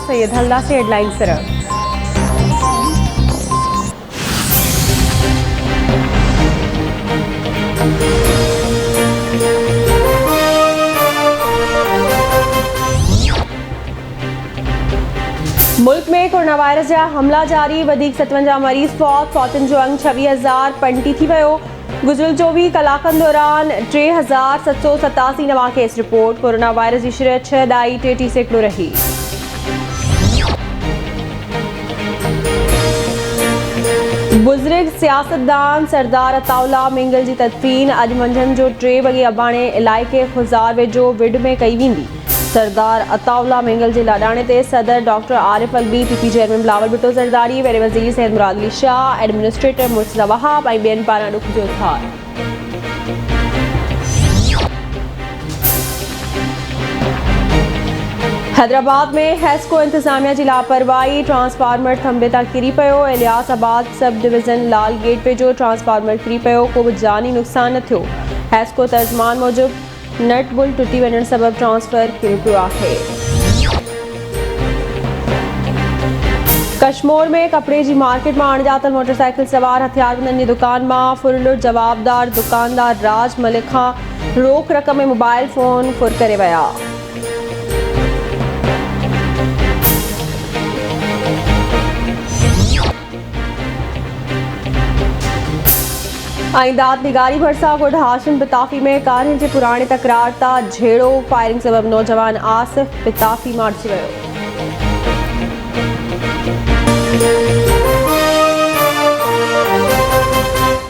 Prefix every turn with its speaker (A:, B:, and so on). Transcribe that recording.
A: सैयद हल्ला से हेडलाइन सिर्फ। मुल्क में कोरोना वायरस जा हमला जारी, वधीक 57 मरीज़ फौतन जो अंग 26,000 थी वियो। गुज़िरियल 24 कलाकनि दौरान 3,787 नवां केस रिपोर्ट। कोरोना वायरस जी शरह 6.33 सैकड़ो रही। बुज़ुर्ग सियासतदान सरदार अताउल्ला मिंगल जी तदफीन अॼु मंझंदि जो 3 वॻे अबाणे इलाइक़े खुज़ार वेझो विड में कई वेंदी। सरदार अताउल्ला मिंगल जे लाॾाणे ते सदर doctor Arif Alvi, PP chairman Bilawal Bhutto Zardari, वेरे वज़ीर सैयद मुराद अली शाह, एडमिनिस्ट्रेटर मुर्तज़ा वहाब ऐं ॿियनि पारां ॾुख जो इज़हार। हैदराबाद में हैस्को इंतजामिया की लापरवाही, ट्रांसफार्मर थंबे तां किरी पियो। इलियासाबाद सब डिवीज़न लाल गेट वेझो ट्रांसफार्मर किरी पियो, को भी जानी नुक़सान न थियो। हैस्को तर्जमान मूजिब नट बुल टुटी वञण सबब ट्रांसफर किरी पियो आहे। कश्मीर में कपड़े की मार्केट में अणॼातल मोटरसाइकिल सवार हथियारबंदनि जी दुकान में फुरलुट जवाबदार दुकानदार राज मलिक खां रोक रक़म में मोबाइल फ़ोन फुर करे विया। दाद निगारी भरसा गुड हाशिम पिताफी में कारिन के पुराने तकरार ता झेड़ो, फायरिंग सबब नौजवान आसिफ पिताफी मारिजी वियो।